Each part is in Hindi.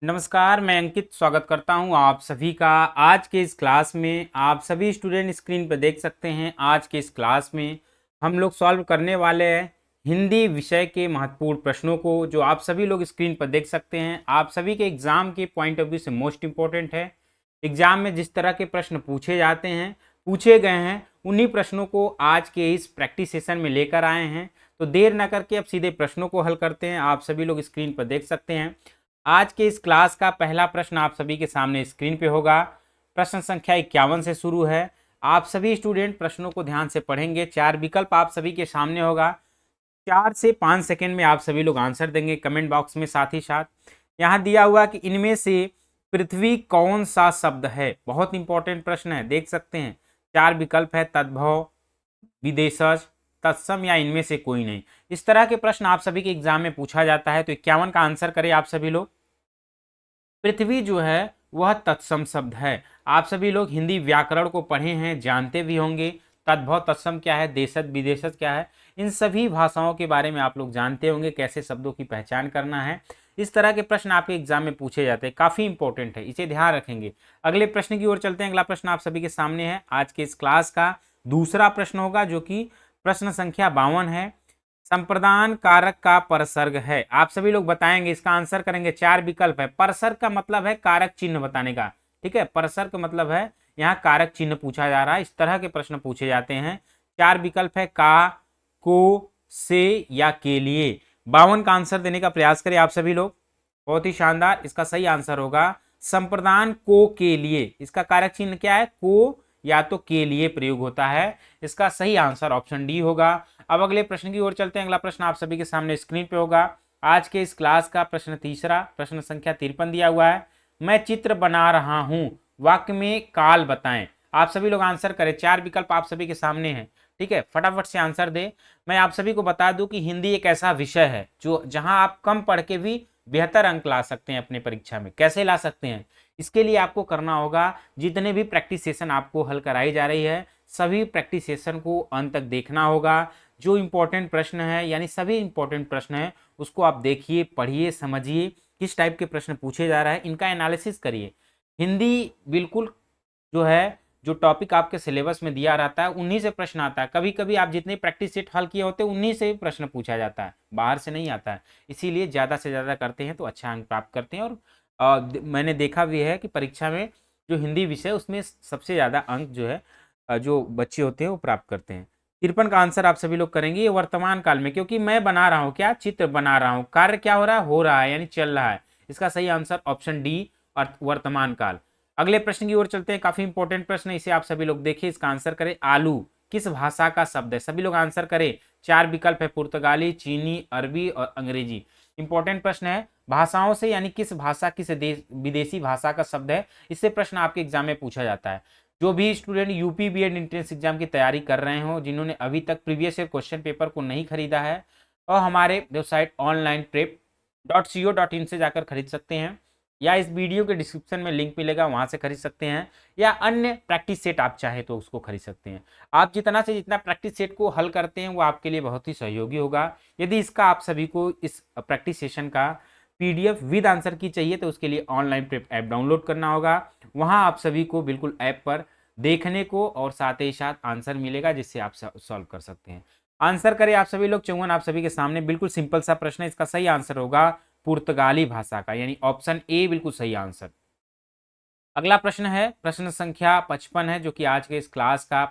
नमस्कार, मैं अंकित स्वागत करता हूं आप सभी का। आज के इस क्लास में आप सभी स्टूडेंट स्क्रीन पर देख सकते हैं। आज के इस क्लास में हम लोग सॉल्व करने वाले हैं हिंदी विषय के महत्वपूर्ण प्रश्नों को, जो आप सभी लोग स्क्रीन पर देख सकते हैं। आप सभी के एग्जाम के पॉइंट ऑफ व्यू से मोस्ट इंपॉर्टेंट है। एग्जाम में जिस तरह के प्रश्न पूछे गए हैं उन्हीं प्रश्नों को आज के इस प्रैक्टिस सेशन में लेकर आए हैं। तो देर न करके अब सीधे प्रश्नों को हल करते हैं। आप सभी लोग स्क्रीन पर देख सकते हैं। आज के इस क्लास का पहला प्रश्न आप सभी के सामने स्क्रीन पे होगा। प्रश्न संख्या 51 से शुरू है। आप सभी स्टूडेंट प्रश्नों को ध्यान से पढ़ेंगे। 4 विकल्प आप सभी के सामने होगा। 4 से 5 सेकंड में आप सभी लोग आंसर देंगे कमेंट बॉक्स में। साथ ही साथ यहाँ दिया हुआ कि इनमें से पृथ्वी कौन सा शब्द है। बहुत इंपॉर्टेंट प्रश्न है, देख सकते हैं। 4 विकल्प है, तद्भव, विदेशज, तत्सम या इनमें से कोई नहीं। इस तरह के प्रश्न आप सभी के एग्जाम में पूछा जाता है। तो 51 का आंसर करें आप सभी लोग। पृथ्वी जो है वह तत्सम शब्द है। आप सभी लोग हिंदी व्याकरण को पढ़े हैं, जानते भी होंगे। तद्भव तत्सम क्या है, देशज विदेशज क्या है, इन सभी भाषाओं के बारे में आप लोग जानते होंगे, कैसे शब्दों की पहचान करना है। इस तरह के प्रश्न आपके एग्जाम में पूछे जाते हैं, काफी इंपॉर्टेंट है, इसे ध्यान रखेंगे। अगले प्रश्न की ओर चलते हैं। अगला प्रश्न आप सभी के सामने है। आज के इस क्लास का दूसरा प्रश्न होगा, जो कि प्रश्न संख्या 52 है। संप्रदान कारक का परसर्ग है। आप सभी लोग बताएंगे, इसका आंसर करेंगे। 4 विकल्प है। परसर्ग का मतलब है कारक चिन्ह बताने का, ठीक है। परसर्ग का मतलब है यहाँ कारक चिन्ह पूछा जा रहा है। इस तरह के प्रश्न पूछे जाते हैं। 4 विकल्प है, का, को, से या के लिए। 52 का आंसर देने का प्रयास करें आप सभी लोग। बहुत ही शानदार। इसका सही आंसर होगा संप्रदान को के लिए। इसका कारक चिन्ह क्या है, को या तो के लिए प्रयोग होता है। इसका सही आंसर ऑप्शन डी होगा। अब अगले प्रश्न की ओर चलते हैं। अगला प्रश्न आप सभी के सामने स्क्रीन पे होगा। आज के इस क्लास का प्रश्न तीसरा, प्रश्न संख्या 53 दिया हुआ है। मैं चित्र बना रहा हूं, वाक्य में काल बताएं। आप सभी लोग आंसर करें। 4 विकल्प आप सभी के सामने हैं, ठीक है। फटाफट से आंसर दे। मैं आप सभी को बता दूं कि हिंदी एक ऐसा विषय है जो जहां आप कम पढ़ के भी बेहतर अंक ला सकते हैं अपने परीक्षा में। कैसे ला सकते हैं, इसके लिए आपको करना होगा, जितने भी प्रैक्टिस सेशन आपको हल कराई जा रही है, सभी प्रैक्टिस सेशन को अंत तक देखना होगा। जो इंपॉर्टेंट प्रश्न है, यानी सभी इंपॉर्टेंट प्रश्न है, उसको आप देखिए, पढ़िए, समझिए किस टाइप के प्रश्न पूछे जा रहा है, इनका एनालिसिस करिए। हिंदी बिल्कुल जो है, जो टॉपिक आपके सिलेबस में दिया रहता है उन्हीं से प्रश्न आता है। कभी कभी आप जितने प्रैक्टिस सेट हल किए होते हैं उन्हीं से प्रश्न पूछा जाता है, बाहर से नहीं आता है। इसीलिए ज़्यादा से ज़्यादा करते हैं तो अच्छा अंक प्राप्त करते हैं। और मैंने देखा भी है कि परीक्षा में जो हिंदी विषय, उसमें सबसे ज़्यादा अंक जो है जो बच्चे होते हैं वो प्राप्त करते हैं। 53 का आंसर आप सभी लोग करेंगे। ये वर्तमान काल में, क्योंकि मैं बना रहा हूँ, क्या, चित्र बना रहा हूँ। कार्य क्या हो रहा है यानी चल रहा है। इसका सही आंसर ऑप्शन डी, और वर्तमान काल। अगले प्रश्न की ओर चलते हैं। काफी इंपॉर्टेंट प्रश्न है, इसे आप सभी लोग देखिए। इसका आंसर करें। आलू किस भाषा का शब्द है। सभी लोग आंसर करें। 4 विकल्प है, पुर्तगाली, चीनी, अरबी और अंग्रेजी। इंपॉर्टेंट प्रश्न है। भाषाओं से यानी किस भाषा, किस विदेशी भाषा का शब्द है, इससे प्रश्न आपके एग्जाम में पूछा जाता है। जो भी student UP BEd entrance exam की तैयारी कर रहे हो, जिन्होंने अभी तक प्रीवियस ईयर क्वेश्चन पेपर को नहीं खरीदा है, और हमारे वेबसाइट onlineprep.co.in से जाकर खरीद सकते हैं, या इस वीडियो के डिस्क्रिप्शन में लिंक मिलेगा, वहां से खरीद सकते हैं, या अन्य प्रैक्टिस सेट आप चाहे तो उसको खरीद सकते हैं। आप जितना से जितना प्रैक्टिस सेट को हल करते हैं वो आपके लिए बहुत ही सहयोगी होगा। यदि इसका आप सभी को इस प्रैक्टिस सेशन का पीडीएफ विद आंसर की चाहिए तो उसके लिए ऑनलाइन प्रेप ऐप डाउनलोड करना होगा। वहां आप सभी को बिल्कुल ऐप पर देखने को और साथ ही साथ आंसर मिलेगा, जिससे आप सॉल्व कर सकते हैं। आंसर करें आप सभी लोग। 54 आप सभी के सामने बिल्कुल सिंपल सा प्रश्न है। इसका सही आंसर होगा पुर्तगाली भाषा का, यानी ऑप्शन ए बिल्कुल सही आंसर। अगला प्रश्न है, प्रश्न संख्या 55 है, जो कि आज के इस क्लास का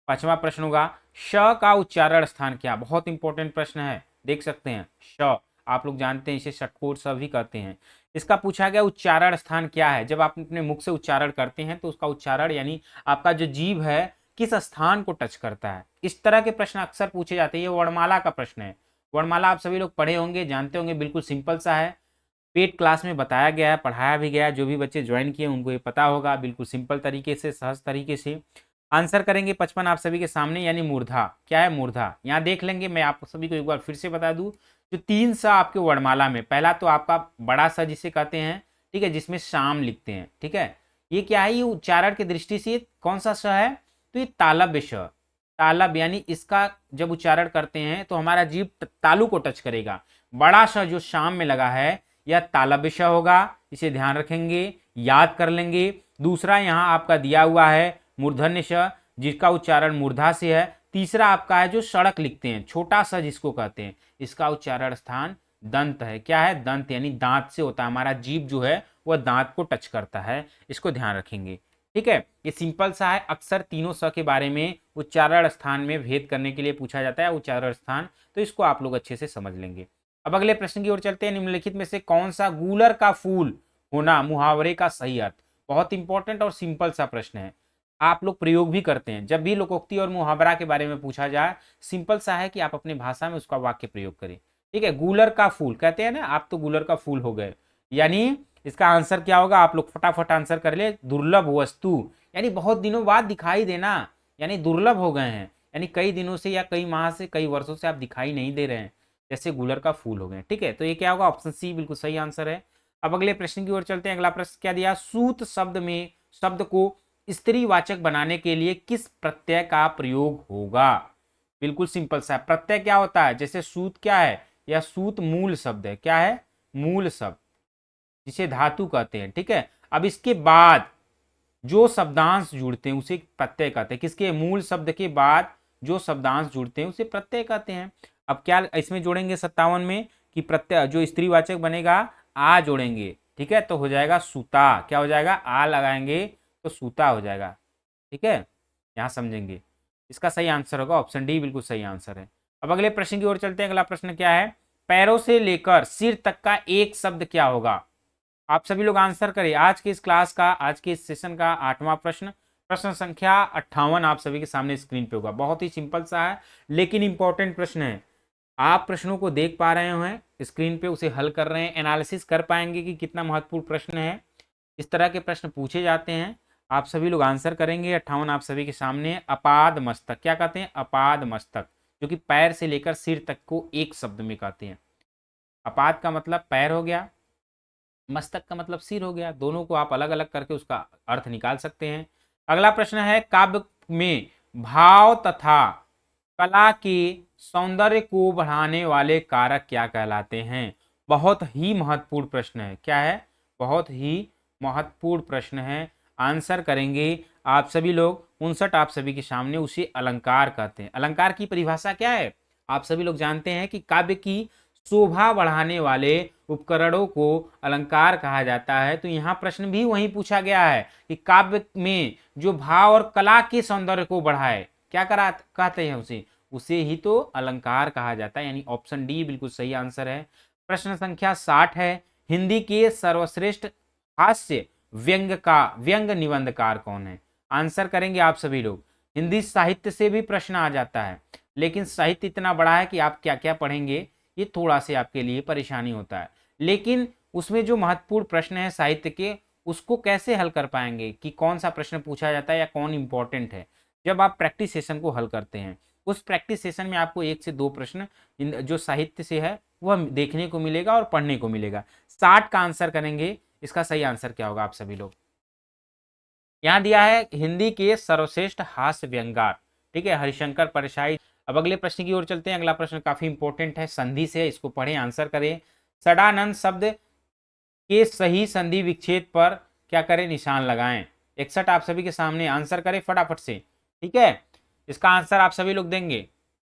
5वां प्रश्न होगा। श का उच्चारण स्थान क्या। बहुत इंपॉर्टेंट प्रश्न है, देख सकते हैं। श आप लोग जानते हैं, इसे षटकोर स भी कहते हैं। इसका पूछा गया उच्चारण स्थान क्या है। जब आप अपने मुख से उच्चारण करते हैं तो उसका उच्चारण यानी आपका जो जीभ है किस स्थान को टच करता है। इस तरह के प्रश्न अक्सर पूछे जाते हैं। ये वर्णमाला का प्रश्न है। वर्णमाला आप सभी लोग पढ़े होंगे, जानते होंगे, बिल्कुल सिंपल सा है। पेड क्लास में बताया गया है, पढ़ाया भी गया है। जो भी बच्चे ज्वाइन किए उनको ये पता होगा, बिल्कुल सिंपल तरीके से, सहज तरीके से। आंसर करेंगे 55 आप सभी के सामने, यानी मूर्धा। क्या है मूर्धा, यहाँ देख लेंगे। मैं आप सभी को एक बार फिर से बता दूं, जो 3 सा आपके वर्णमाला में, पहला तो आपका बड़ा सा जिसे कहते हैं, ठीक है, जिसमें शाम लिखते हैं, ठीक है। ये क्या है, ये उच्चारण की दृष्टि से कौन सा स है, तो ये तालव्य श। तालब यानी इसका जब उच्चारण करते हैं तो हमारा जीभ तालु को टच करेगा। बड़ा सा जो शाम में लगा है, या तालव्य होगा, इसे ध्यान रखेंगे, याद कर लेंगे। दूसरा यहाँ आपका दिया हुआ है मूर्धन्य श, जिसका उच्चारण मूर्धा से है। तीसरा आपका है जो सड़क लिखते हैं, छोटा सा जिसको कहते हैं, इसका उच्चारण स्थान दंत है। क्या है? दंत, यानी दांत से होता है। हमारा जीभ जो है वह दांत को टच करता है, इसको ध्यान रखेंगे। ठीक है, ये सिंपल सा है। अक्सर तीनों स के बारे में उच्चारण स्थान में भेद करने के लिए पूछा जाता है, उच्चारण स्थान, तो इसको आप लोग अच्छे से समझ लेंगे। अब अगले प्रश्न की ओर चलते हैं। निम्नलिखित में से कौन सा गूलर का फूल होना मुहावरे का सही अर्थ? बहुत इंपॉर्टेंट और सिंपल सा प्रश्न है, आप लोग प्रयोग भी करते हैं जब भी लोकोक्ति और मुहावरा के बारे में पूछा जाए। सिंपल सा है कि आप अपने भाषा में उसका वाक्य प्रयोग करें। ठीक है, गूलर का फूल कहते हैं ना, आप तो गूलर का फूल हो गए, यानी इसका आंसर क्या होगा? आप लोग फटाफट आंसर कर ले। दुर्लभ वस्तु, यानी बहुत दिनों बाद दिखाई देना, यानी दुर्लभ हो गए हैं, यानी कई दिनों से या कई माह से, कई वर्षों से आप दिखाई नहीं दे रहे हैं, जैसे गूलर का फूल हो गए। ठीक है, तो ये क्या होगा? ऑप्शन सी बिल्कुल सही आंसर है। अब अगले प्रश्न की ओर चलते हैं। अगला प्रश्न क्या दिया? सूत शब्द में शब्द को स्त्रीवाचक बनाने के लिए किस प्रत्यय का प्रयोग होगा? बिल्कुल सिंपल सा है। प्रत्यय क्या होता है? जैसे सूत क्या है? या सूत मूल शब्द है। क्या है? मूल शब्द, जिसे धातु कहते हैं। ठीक है, अब इसके बाद जो शब्दांश जुड़ते हैं उसे प्रत्यय कहते हैं। किसके? मूल शब्द के बाद जो शब्दांश जुड़ते हैं उसे प्रत्यय कहते हैं। अब क्या इसमें जोड़ेंगे 57 में कि प्रत्यय जो स्त्रीवाचक बनेगा आ जोड़ेंगे। ठीक है, तो हो जाएगा सूता। क्या हो जाएगा? आ लगाएंगे तो सूता हो जाएगा। ठीक है, यहाँ समझेंगे। इसका सही आंसर होगा ऑप्शन डी, बिल्कुल सही आंसर है। अब अगले प्रश्न की ओर चलते हैं। अगला प्रश्न क्या है? पैरों से लेकर सिर तक का एक शब्द क्या होगा? आप सभी लोग आंसर करें। आज के इस क्लास का, आज के इस सेशन का 8वां प्रश्न, प्रश्न संख्या 58 आप सभी के सामने स्क्रीन पे होगा। बहुत ही सिंपल सा है लेकिन इंपॉर्टेंट प्रश्न है। आप प्रश्नों को देख पा रहे हैं स्क्रीन पे, उसे हल कर रहे हैं, एनालिसिस कर पाएंगे कि कितना महत्वपूर्ण प्रश्न है। इस तरह के प्रश्न पूछे जाते हैं, आप सभी लोग आंसर करेंगे। 58 आप सभी के सामने। अपाद मस्तक, क्या कहते हैं? अपाद मस्तक, जो कि पैर से लेकर सिर तक को एक शब्द में कहते हैं। अपाद का मतलब पैर हो गया, मस्तक का मतलब सिर हो गया। दोनों को आप अलग अलग करके उसका अर्थ निकाल सकते हैं। अगला प्रश्न है, काव्य में भाव तथा कला के सौंदर्य को बढ़ाने वाले कारक क्या कहलाते हैं? बहुत ही महत्वपूर्ण प्रश्न है। क्या है? बहुत ही महत्वपूर्ण प्रश्न है। आंसर करेंगे आप सभी लोग। 59 आप सभी के सामने। उसे अलंकार कहते हैं। अलंकार की परिभाषा क्या है? आप सभी लोग जानते हैं कि काव्य की शोभा बढ़ाने वाले उपकरणों को अलंकार कहा जाता है। तो यहाँ प्रश्न भी वही पूछा गया है कि काव्य में जो भाव और कला के सौंदर्य को बढ़ाए, क्या करा कहते हैं उसे? उसे ही तो अलंकार कहा जाता है, यानी ऑप्शन डी बिल्कुल सही आंसर है। प्रश्न संख्या 60 है, हिंदी के सर्वश्रेष्ठ हास्य व्यंग निबंधकार कौन है? आंसर करेंगे आप सभी लोग। हिंदी साहित्य से भी प्रश्न आ जाता है, लेकिन साहित्य इतना बड़ा है कि आप क्या क्या पढ़ेंगे ये थोड़ा से आपके लिए परेशानी होता है। लेकिन उसमें जो महत्वपूर्ण प्रश्न है साहित्य के, उसको कैसे हल कर पाएंगे कि कौन सा प्रश्न पूछा जाता है या कौन इंपॉर्टेंट है? जब आप प्रैक्टिस सेशन को हल करते हैं, उस प्रैक्टिस सेशन में आपको 1 से 2 प्रश्न जो साहित्य से है वह देखने को मिलेगा और पढ़ने को मिलेगा। 60 का आंसर करेंगे। इसका सही आंसर क्या होगा आप सभी लोग? यहाँ दिया है हिंदी के सर्वश्रेष्ठ हास्य व्यंग्यकार। ठीक है, हरिशंकर परशाई। अब अगले प्रश्न की ओर चलते हैं। अगला प्रश्न काफी इंपॉर्टेंट है, संधि से, इसको पढ़ें, आंसर करें। सडानंद शब्द के सही संधि विच्छेद पर क्या करें? निशान लगाएं। 61 आप सभी के सामने। आंसर करें फटाफट से। ठीक है, इसका आंसर आप सभी लोग देंगे,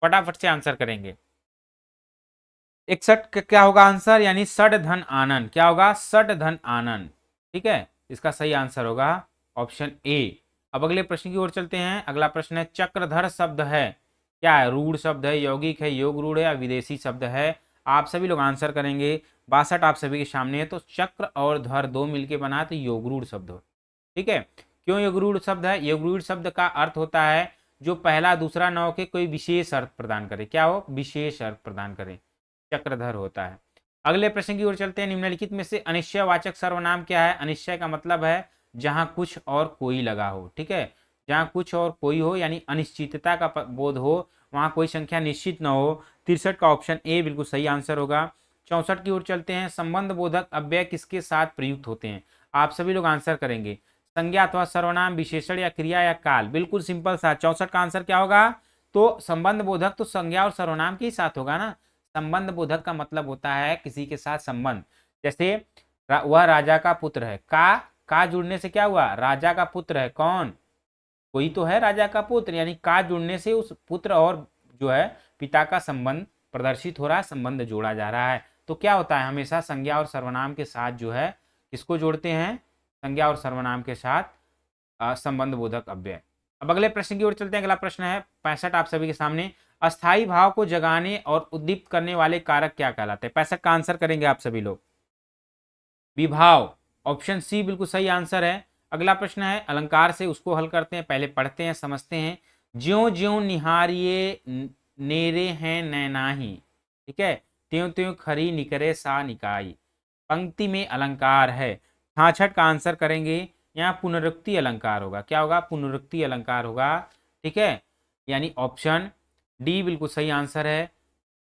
फटाफट से आंसर करेंगे। 61 का क्या होगा आंसर? यानी सड धन आनंद। क्या होगा? सड धन आनंद। ठीक है, इसका सही आंसर होगा ऑप्शन ए। अब अगले प्रश्न की ओर चलते हैं। अगला प्रश्न है, चक्रधर शब्द है, क्या है? रूढ़ शब्द है, यौगिक है, योग रूढ़ है या विदेशी शब्द है? आप सभी लोग आंसर करेंगे। 62 आप सभी के सामने है। तो चक्र और धर दो मिलके बना तो योग रूढ़ शब्द हो। ठीक है, क्यों योग रूढ़ शब्द है? योग रूढ़ शब्द का अर्थ होता है जो पहला दूसरा न हो के कोई विशेष अर्थ प्रदान करे। क्या हो? विशेष अर्थ प्रदान करे, चक्रधर होता है। अगले प्रश्न की ओर चलते हैं। निम्नलिखित में से अनिश्चयवाचक सर्वनाम क्या है? अनिश्चय का मतलब है जहां कुछ और कोई लगा हो। ठीक है, जहां कुछ और कोई हो, यानी अनिश्चितता का बोध हो, वहां कोई संख्या निश्चित न हो। 63 का ऑप्शन ए बिल्कुल सही आंसर होगा। 64 की ओर चलते हैं। संबंध बोधक अव्यय किसके साथ प्रयुक्त होते हैं? आप सभी लोग आंसर करेंगे। संज्ञा अथवा सर्वनाम, विशेषण या क्रिया या काल। बिल्कुल सिंपल सा। 64 का आंसर क्या होगा? तो संबंध बोधक तो संज्ञा और सर्वनाम के ही साथ होगा ना। संबंध बोधक का मतलब होता है किसी के साथ संबंध। जैसे वह राजा का पुत्र है, का जुड़ने से क्या हुआ, राजा का पुत्र है, कौन, कोई तो है राजा का पुत्र, यानी का जुड़ने से उस पुत्र और जो है पिता का संबंध प्रदर्शित हो रहा है, संबंध जोड़ा जा रहा है। तो क्या होता है, हमेशा संज्ञा और सर्वनाम के साथ जो है किसको जोड़ते हैं, संज्ञा और सर्वनाम के साथ संबंध बोधक अव्यय। अब अगले प्रश्न की ओर चलते हैं। अगला प्रश्न है 65 आप सभी के सामने, अस्थाई भाव को जगाने और उद्दीप्त करने वाले कारक क्या कहलाते हैं। 65 का आंसर करेंगे आप सभी लोग, विभाव, ऑप्शन सी बिल्कुल सही आंसर है। अगला प्रश्न है अलंकार से, उसको हल करते हैं, पहले पढ़ते हैं समझते हैं। ज्यो ज्यो निहारिये नेरे हैं नैनाही, ठीक है, त्यों त्यों खरी निकरे सा निकाई। पंक्ति में अलंकार है, 66 का आंसर करेंगे। यहाँ पुनरुक्ति अलंकार होगा, क्या होगा, पुनरुक्ति अलंकार होगा, ठीक है, यानी ऑप्शन डी बिल्कुल सही आंसर है।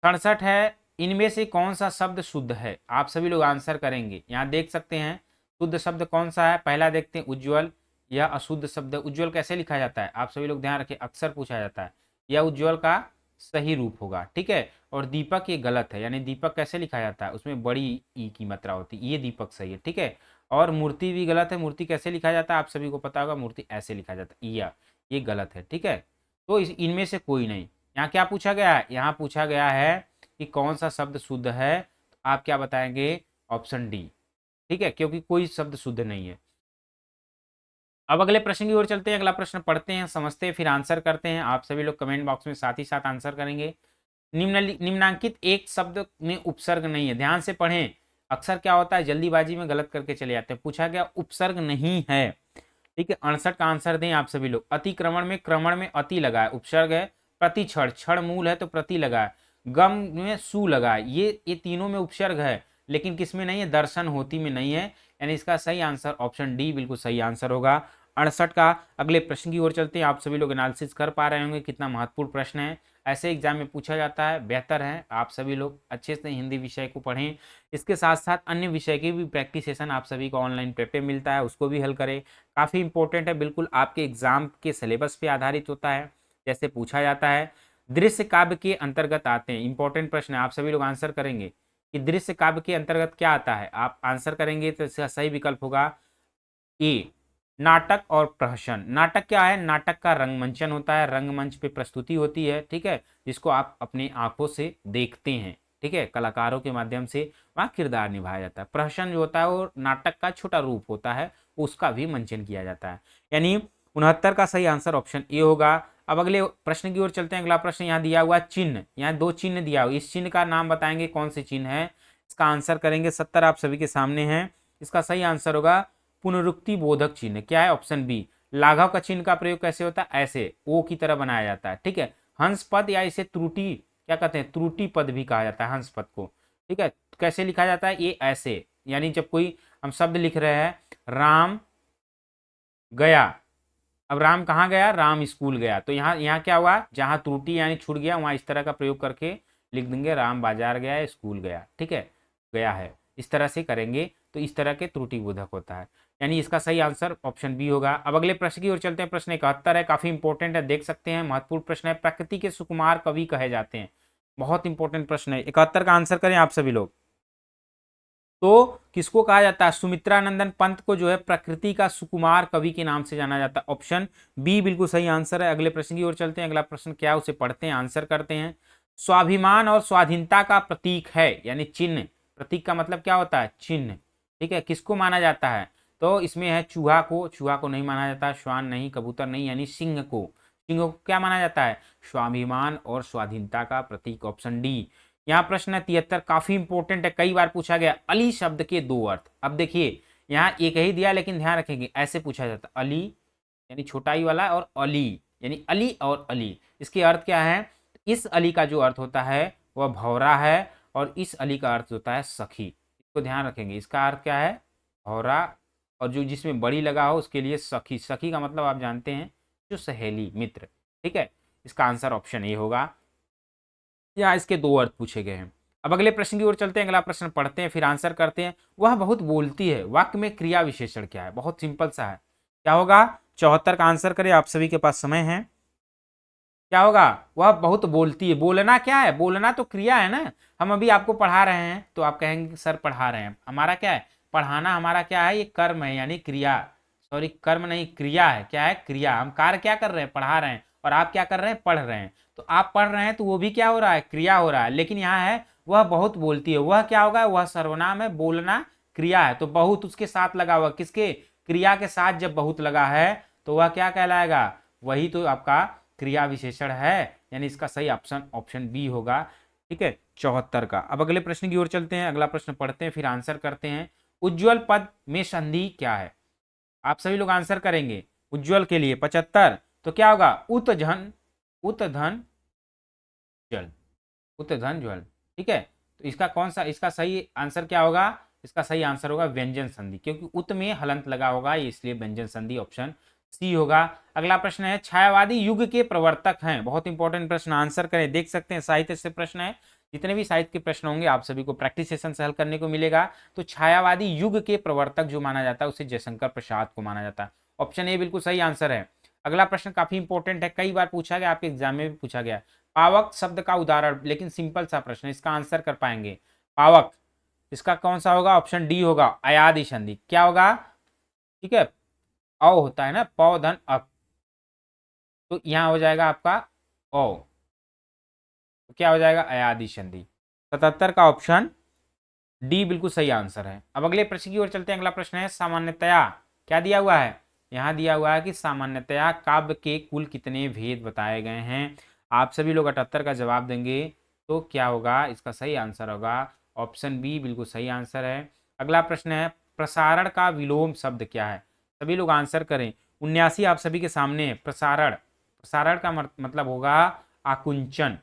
67 है, इनमें से कौन सा शब्द शुद्ध है, आप सभी लोग आंसर करेंगे। यहाँ देख सकते हैं शुद्ध शब्द कौन सा है, पहला देखते हैं उज्ज्वल, यह अशुद्ध शब्द। उज्ज्वल कैसे लिखा जाता है, आप सभी लोग ध्यान रखें, अक्सर पूछा जाता है, यह उज्ज्वल का सही रूप होगा, ठीक है। और दीपक ये गलत है, यानी दीपक कैसे लिखा जाता है, उसमें बड़ी ई की मात्रा होती है, ये दीपक सही है, ठीक है। और मूर्ति भी गलत है, मूर्ति कैसे लिखा जाता है आप सभी को पता होगा, मूर्ति ऐसे लिखा जाता है, ये गलत है, ठीक है। तो इनमें से कोई नहीं। यहाँ क्या पूछा गया है, यहाँ पूछा गया है कि कौन सा शब्द शुद्ध है, तो आप क्या बताएंगे, ऑप्शन डी, ठीक है, क्योंकि कोई शब्द शुद्ध नहीं है। अब अगले प्रश्न की ओर चलते हैं, अगला प्रश्न पढ़ते हैं, समझते हैं, फिर आंसर करते हैं। आप सभी लोग कमेंट बॉक्स में साथ ही साथ आंसर करेंगे। निम्नांकित एक शब्द में उपसर्ग नहीं है, ध्यान से पढ़ें, अक्सर क्या होता है जल्दीबाजी में गलत करके चले जाते हैं। पूछा गया उपसर्ग नहीं है, ठीक है। 68 का आंसर दें आप सभी लोग। अतिक्रमण में क्रमण में अति लगा है, उपसर्ग है। प्रतिक्षण, क्षण मूल है तो प्रति लगा है। गम में सु लगा है, ये तीनों में उपसर्ग है, लेकिन किसमें नहीं है, दर्शन होती में नहीं है, यानी इसका सही आंसर ऑप्शन डी बिल्कुल सही आंसर होगा। 68 का अगले प्रश्न की ओर चलते हैं। आप सभी लोग एनालिसिस कर पा रहे होंगे कितना महत्वपूर्ण प्रश्न है, ऐसे एग्जाम में पूछा जाता है। बेहतर है आप सभी लोग अच्छे से हिंदी विषय को पढ़ें, इसके साथ साथ अन्य विषय की भी प्रैक्टिस सेशन आप सभी को ऑनलाइन पे मिलता है, उसको भी हल करें, काफ़ी इंपॉर्टेंट है, बिल्कुल आपके एग्जाम के सिलेबस पे आधारित होता है। जैसे पूछा जाता है दृश्य काव्य के अंतर्गत आते हैं, इंपॉर्टेंट प्रश्न है, आप सभी लोग आंसर करेंगे कि दृश्य काव्य के अंतर्गत क्या आता है। आप आंसर करेंगे तो इसका सही विकल्प होगा ए, नाटक और प्रहसन। नाटक क्या है, नाटक का रंगमंचन होता है, रंगमंच पे प्रस्तुति होती है, ठीक है, जिसको आप अपनी आंखों से देखते हैं, ठीक है, कलाकारों के माध्यम से वहाँ किरदार निभाया जाता है। प्रहसन जो होता है वो नाटक का छोटा रूप होता है, उसका भी मंचन किया जाता है, यानी 69 का सही आंसर ऑप्शन ए होगा। अब अगले प्रश्न की ओर चलते हैं। अगला प्रश्न यहाँ दिया हुआ चिन्ह, यहाँ दो चिन्ह दिया हुआ, इस चिन्ह का नाम बताएंगे कौन से चिन्ह है, इसका आंसर करेंगे। 70 आप सभी के सामने है, इसका सही आंसर होगा पुनरुक्ति बोधक चिन्ह, क्या है, ऑप्शन बी। लाघव का चिन्ह का प्रयोग कैसे होता है, ऐसे ओ की तरह बनाया जाता है, ठीक है। हंस पद या इसे त्रुटि क्या कहते हैं, त्रुटि पद भी कहा जाता है हंस पद को, ठीक है। कैसे लिखा जाता है, ये ऐसे, यानी जब कोई हम शब्द लिख रहे हैं, राम गया, अब राम कहाँ गया, राम स्कूल गया, तो यहाँ यहाँ क्या हुआ, जहाँ त्रुटि यानी छूट गया वहाँ इस तरह का प्रयोग करके लिख देंगे, राम बाजार गया, स्कूल गया, ठीक है, गया है, इस तरह से करेंगे तो इस तरह के त्रुटि बोधक होता है, यानी इसका सही आंसर ऑप्शन बी होगा। अब अगले प्रश्न की ओर चलते हैं। प्रश्न 71 है, काफी इंपॉर्टेंट है, देख सकते हैं, महत्वपूर्ण प्रश्न है। प्रकृति के सुकुमार कवि कहे जाते हैं, बहुत इंपॉर्टेंट प्रश्न है। 71 का आंसर करें आप सभी लोग। तो किसको कहा जाता है, सुमित्रानंदन पंत को जो है प्रकृति का सुकुमार कवि के नाम से जाना जाता है, ऑप्शन बी बिल्कुल सही आंसर है। अगले प्रश्न की ओर चलते हैं। अगला प्रश्न क्या है उसे पढ़ते हैं, आंसर करते हैं। स्वाभिमान और स्वाधीनता का प्रतीक है, यानी चिन्ह, प्रतीक का मतलब क्या होता है, चिन्ह, ठीक है, किसको माना जाता है, तो इसमें है चूहा को, चूहा को नहीं माना जाता, श्वान नहीं, कबूतर नहीं, यानी सिंह को, सिंह को क्या माना जाता है, स्वाभिमान और स्वाधीनता का प्रतीक, ऑप्शन डी। यहाँ प्रश्न है 73, काफी इंपॉर्टेंट है, कई बार पूछा गया, अली शब्द के दो अर्थ। अब देखिए यहाँ एक ही दिया, लेकिन ध्यान रखेंगे ऐसे पूछा जाता है, अली यानी छोटा ई वाला, और अली यानी अली और अली, इसके अर्थ क्या है। इस अली का जो अर्थ होता है वह भौरा है, और इस अली का अर्थ होता है सखी, इसको ध्यान रखेंगे, इसका अर्थ क्या है, भौरा, और जो जिसमें बड़ी लगा हो उसके लिए सखी, सखी का मतलब आप जानते हैं जो सहेली, मित्र, ठीक है, इसका आंसर ऑप्शन ए होगा। या इसके दो अर्थ पूछे गए हैं। अब अगले प्रश्न की ओर चलते हैं, अगला प्रश्न पढ़ते हैं फिर आंसर करते हैं। वह बहुत बोलती है, वाक्य में क्रिया विशेषण क्या है, बहुत सिंपल सा है, क्या होगा, 74 का आंसर करें, आप सभी के पास समय है। क्या होगा, वह बहुत बोलती है। बोलना क्या है, बोलना तो क्रिया है ना। हम अभी आपको पढ़ा रहे हैं तो आप कहेंगे सर पढ़ा रहे हैं, हमारा क्या है, पढ़ाना हमारा क्या है, ये कर्म है यानी क्रिया, सॉरी कर्म नहीं क्रिया है, क्या है, क्रिया। हम कार्य क्या कर रहे हैं, पढ़ा रहे हैं, और आप क्या कर रहे हैं, पढ़ रहे हैं। तो आप पढ़ रहे हैं तो वो भी क्या हो रहा है, क्रिया हो रहा है। लेकिन यहाँ है वह बहुत बोलती है, वह क्या होगा, वह सर्वनाम है, बोलना क्रिया है। तो बहुत उसके साथ लगा हुआ, किसके, क्रिया के साथ जब बहुत लगा है तो वह क्या कहलाएगा, वही तो आपका क्रिया विशेषण है। यानी इसका सही ऑप्शन ऑप्शन बी होगा। ठीक है, 74 का। अब अगले प्रश्न की ओर चलते हैं, अगला प्रश्न पढ़ते हैं फिर आंसर करते हैं। उज्ज्वल पद में संधि क्या है, आप सभी लोग आंसर करेंगे। उज्ज्वल के लिए 75, तो क्या होगा, उत धन, उत धन जल, उत धन ज्वल। ठीक है, तो इसका कौन सा, इसका सही आंसर क्या होगा, इसका सही आंसर होगा व्यंजन संधि, क्योंकि उत में हलंत लगा होगा, इसलिए व्यंजन संधि ऑप्शन सी होगा। अगला प्रश्न है, छायावादी युग के प्रवर्तक हैं, बहुत इंपॉर्टेंट प्रश्न, आंसर करें। देख सकते हैं साहित्य से प्रश्न है, जितने भी साहित्य के प्रश्न होंगे आप सभी को प्रैक्टिस सेशन से हल करने को मिलेगा। तो छायावादी युग के प्रवर्तक जो माना जाता है उसे जयशंकर प्रसाद को माना जाता है। ऑप्शन ए बिल्कुल सही आंसर है। अगला प्रश्न काफी इंपॉर्टेंट है, कई बार पूछा गया, आपके एग्जाम में भी पूछा गया। पावक शब्द का उदाहरण, लेकिन सिंपल सा प्रश्न, इसका आंसर कर पाएंगे। पावक, इसका कौन सा होगा, ऑप्शन डी होगा, अयादि संधि। क्या होगा, ठीक है, अ होता है ना, प धन अक, तो यहां हो जाएगा आपका ओ, तो क्या हो जाएगा, अयादि संधि। 77 का ऑप्शन डी बिल्कुल सही आंसर है। अब अगले प्रश्न की ओर चलते हैं, अगला प्रश्न है, सामान्यतया क्या दिया हुआ है, यहाँ दिया हुआ है कि सामान्यतया काव्य के कुल कितने भेद बताए गए हैं। आप सभी लोग 78 का जवाब देंगे तो क्या होगा, इसका सही आंसर होगा ऑप्शन बी, बिल्कुल सही आंसर है। अगला प्रश्न है, प्रसारण का विलोम शब्द क्या है, सभी लोग आंसर करें। 79 आप सभी के सामने है। प्रसारण, प्रसारण का मतलब होगा आकुंचन।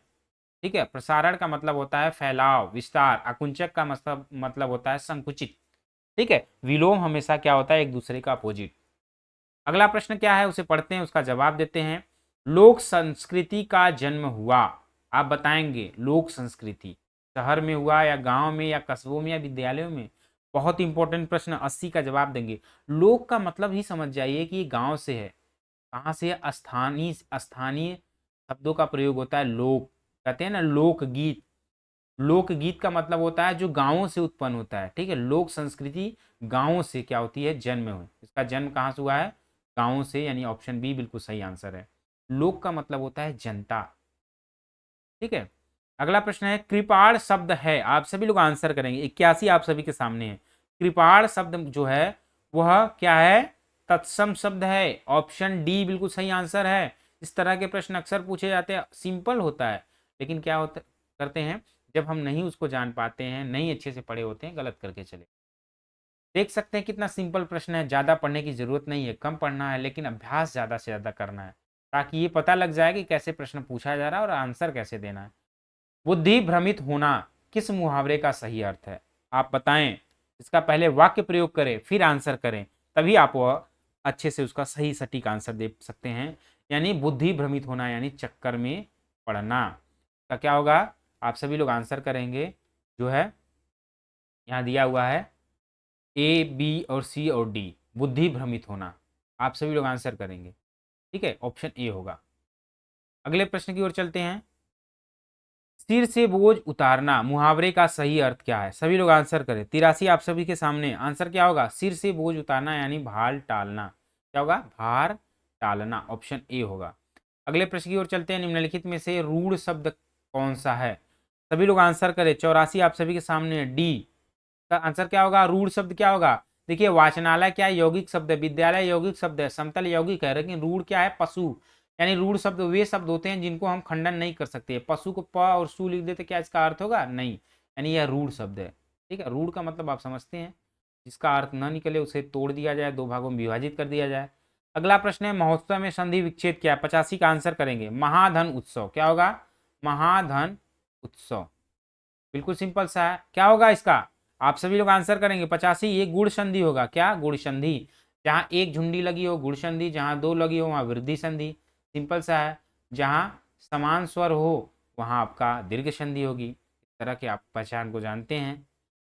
ठीक है, प्रसारण का मतलब होता है फैलाव, विस्तार। आकुंचक का मतलब होता है संकुचित। ठीक है, विलोम हमेशा क्या होता है, एक दूसरे का अपोजिट। अगला प्रश्न क्या है उसे पढ़ते हैं, उसका जवाब देते हैं। लोक संस्कृति का जन्म हुआ, आप बताएंगे, लोक संस्कृति शहर में हुआ या गांव में या कस्बों में या विद्यालयों में। बहुत इंपॉर्टेंट प्रश्न, 80 का जवाब देंगे। लोक का मतलब ही समझ जाइए कि ये गांव से है। कहाँ से है, स्थानीय, स्थानीय शब्दों का प्रयोग होता है लोक, कहते हैं ना लोकगीत। लोकगीत का मतलब होता है जो गांवों से उत्पन्न होता है। ठीक है, लोक संस्कृति गांवों से क्या होती है, जन्म हुई, इसका जन्म कहाँ से हुआ है, गांवों से, यानी ऑप्शन बी बिल्कुल सही आंसर है। लोक का मतलब होता है जनता। ठीक है, अगला प्रश्न है, कृपाण शब्द है, आप सभी लोग आंसर करेंगे। 81 आप सभी के सामने है। कृपाण शब्द जो है वह क्या है, तत्सम शब्द है, ऑप्शन डी बिल्कुल सही आंसर है। इस तरह के प्रश्न अक्सर पूछे जाते हैं, सिंपल होता है, लेकिन क्या होता करते हैं, जब हम नहीं उसको जान पाते हैं, नहीं अच्छे से पढ़े होते हैं, गलत करके चले। देख सकते हैं कितना सिंपल प्रश्न है, ज़्यादा पढ़ने की जरूरत नहीं है, कम पढ़ना है, लेकिन अभ्यास ज़्यादा से ज़्यादा करना है, ताकि ये पता लग जाए कि कैसे प्रश्न पूछा जा रहा है और आंसर कैसे देना है। बुद्धि भ्रमित होना किस मुहावरे का सही अर्थ है, आप बताएं। इसका पहले वाक्य प्रयोग करें फिर आंसर करें, तभी आप वह अच्छे से उसका सही सटीक आंसर दे सकते हैं। यानी बुद्धि भ्रमित होना यानी चक्कर में पड़ना का क्या होगा, आप सभी लोग आंसर करेंगे। जो है यहाँ दिया हुआ है ए बी और सी और डी, बुद्धि भ्रमित होना, आप सभी लोग आंसर करेंगे। ठीक है, ऑप्शन ए होगा। अगले प्रश्न की ओर चलते हैं, सिर से बोझ उतारना मुहावरे का सही अर्थ क्या है, सभी लोग आंसर करें। 83 आप सभी के सामने, आंसर क्या होगा, सिर से बोझ उतारना यानी भार टालना। क्या होगा, भार टालना, ऑप्शन ए होगा। अगले प्रश्न की ओर चलते हैं, निम्नलिखित में से रूढ़ शब्द कौन सा है, सभी लोग आंसर करें। 84 आप सभी के सामने, डी का आंसर क्या होगा, रूढ़ शब्द क्या होगा। देखिए वाचनालय क्या है, यौगिक शब्द है, विद्यालय यौगिक शब्द है, समतल यौगिक है, लेकिन रूढ़ क्या है, पशु। यानी रूढ़ शब्द वे शब्द होते हैं जिनको हम खंडन नहीं कर सकते। पशु को प और सु लिख देते, क्या इसका अर्थ होगा, नहीं, यानी यह रूढ़ शब्द है। ठीक है, रूढ़ का मतलब आप समझते हैं, जिसका अर्थ न निकले उसे तोड़ दिया जाए, दो भागों में विभाजित कर दिया जाए। अगला प्रश्न है, महोत्सव में संधि विच्छेद क्या है, 85 का आंसर करेंगे। महाधन उत्सव, क्या होगा, महाधन उत्सव, बिल्कुल सिंपल सा है। क्या होगा इसका, आप सभी लोग आंसर करेंगे। 85 ये गुण संधि होगा, क्या, गुण संधि। जहाँ एक झुंडी लगी हो गुण संधि, जहाँ दो लगी हो वहाँ वृद्धि संधि, सिंपल सा है। जहाँ समान स्वर हो वहाँ आपका दीर्घ संधि होगी। इस तरह के आप पहचान को जानते हैं।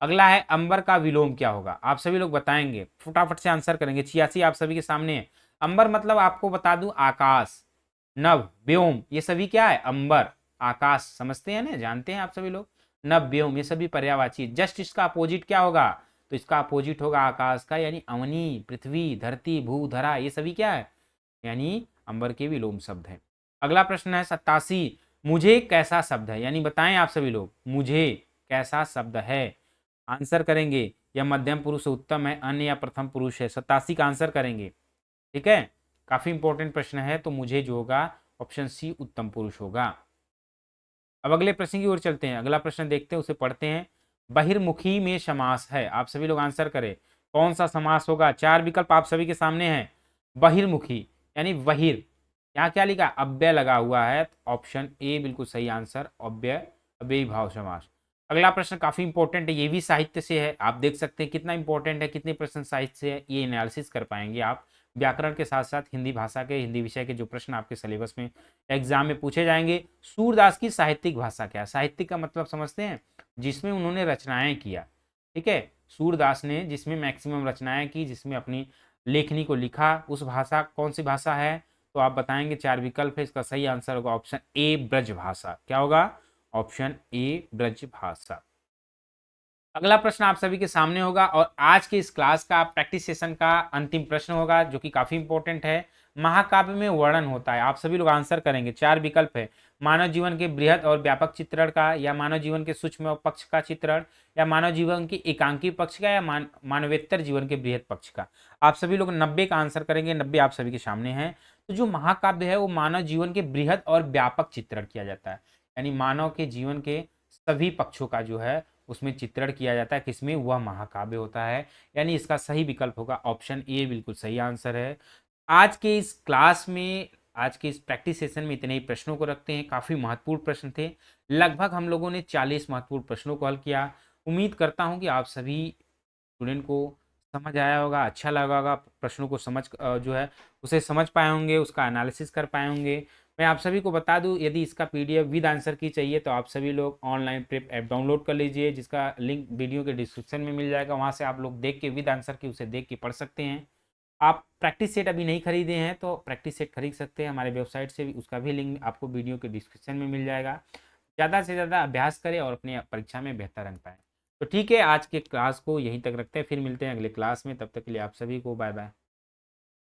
अगला है, अंबर का विलोम क्या होगा, आप सभी लोग बताएंगे, फटाफट से आंसर करेंगे। 86 आप सभी के सामने है। अंबर मतलब आपको बता दूं आकाश, नभ, व्योम, ये सभी क्या है? अंबर, आकाश, समझते हैं ना, जानते हैं आप सभी लोग। नभ, व्योम, ये सभी पर्यायवाची। जस्ट इसका अपोजिट क्या होगा? तो इसका अपोजिट होगा आकाश का, यानी अवनी, पृथ्वी, धरती, भू, धरा, ये सभी क्या है? यानी अंबर के विलोम शब्द है। अगला प्रश्न है 87, मुझे कैसा शब्द है, यानी बताएं आप सभी लोग, मुझे कैसा शब्द है। आंसर करेंगे, या मध्यम पुरुष उत्तम है, अन्य या प्रथम पुरुष है। 87 का आंसर करेंगे, ठीक है। काफी इंपॉर्टेंट प्रश्न है, तो मुझे जो होगा ऑप्शन सी उत्तम पुरुष होगा। अब अगले प्रश्न की ओर चलते हैं। अगला प्रश्न देखते हैं, उसे पढ़ते हैं। बहिर्मुखी में समास है, आप सभी लोग आंसर करें, कौन सा समास होगा? चार विकल्प आप सभी के सामने हैं। बहिर्मुखी यानी बहिर, यहाँ क्या लिखा? अव्यय लगा हुआ है, ऑप्शन ए बिल्कुल सही आंसर, अव्यय, अव्ययी भाव समास। अगला प्रश्न काफी इंपॉर्टेंट है, ये भी साहित्य से है, आप देख सकते हैं कितना इंपॉर्टेंट है, कितने प्रश्न साहित्य से है, ये एनालिसिस कर पाएंगे आप। व्याकरण के साथ साथ हिंदी भाषा के, हिंदी विषय के जो प्रश्न आपके सिलेबस में एग्जाम में पूछे जाएंगे। सूरदास की साहित्यिक भाषा क्या है? साहित्यिक का मतलब समझते हैं, जिसमें उन्होंने रचनाएं किया, ठीक है। सूरदास ने जिसमें मैक्सिमम रचनाएं की, जिसमें अपनी लेखनी को लिखा, उस भाषा कौन सी भाषा है? तो आप बताएंगे, चार विकल्प है, इसका सही आंसर होगा ऑप्शन ए ब्रज भाषा। क्या होगा? ऑप्शन ए ब्रज भाषा। अगला प्रश्न आप सभी के सामने होगा और आज के इस क्लास का प्रैक्टिस सेशन का अंतिम प्रश्न होगा, जो कि काफी इंपॉर्टेंट है। महाकाव्य में वर्णन होता है, आप सभी लोग आंसर करेंगे। चार विकल्प है, मानव जीवन के बृहद और व्यापक चित्रण का, या मानव जीवन के सूक्ष्म पक्ष का चित्रण, या मानव जीवन की एकांकी पक्ष का, या मानवेतर जीवन के बृहद पक्ष का। आप सभी लोग 90 का आंसर करेंगे, 90 आप सभी के सामने है। तो जो महाकाव्य है वो मानव जीवन के बृहद और व्यापक चित्रण किया जाता है, यानी मानव के जीवन के सभी पक्षों का जो है उसमें चित्रण किया जाता है, किसमें? वह महाकाव्य होता है, यानी इसका सही विकल्प होगा ऑप्शन ए बिल्कुल सही आंसर है। आज के इस क्लास में, आज के इस प्रैक्टिस सेशन में इतने ही प्रश्नों को रखते हैं। काफ़ी महत्वपूर्ण प्रश्न थे, लगभग हम लोगों ने 40 महत्वपूर्ण प्रश्नों को हल किया। उम्मीद करता हूं कि आप सभी स्टूडेंट को समझ आया होगा, अच्छा लगा होगा, प्रश्नों को समझ जो है उसे समझ पाए होंगे, उसका एनालिसिस कर पाए होंगे। मैं आप सभी को बता दूं, यदि इसका पीडीएफ विद आंसर की चाहिए तो आप सभी लोग ऑनलाइन प्रेप ऐप डाउनलोड कर लीजिए, जिसका लिंक वीडियो के डिस्क्रिप्शन में मिल जाएगा। वहां से आप लोग देख के विद आंसर की उसे देख के पढ़ सकते हैं। आप प्रैक्टिस सेट अभी नहीं खरीदे हैं तो प्रैक्टिस सेट खरीद सकते हैं हमारे वेबसाइट से भी, उसका भी लिंक आपको वीडियो के डिस्क्रिप्शन में मिल जाएगा। ज़्यादा से ज़्यादा अभ्यास करें और अपनी परीक्षा में बेहतर अंक पाएं। तो ठीक है, आज के क्लास को यहीं तक रखते हैं, फिर मिलते हैं अगले क्लास में। तब तक के लिए आप सभी को बाय बाय।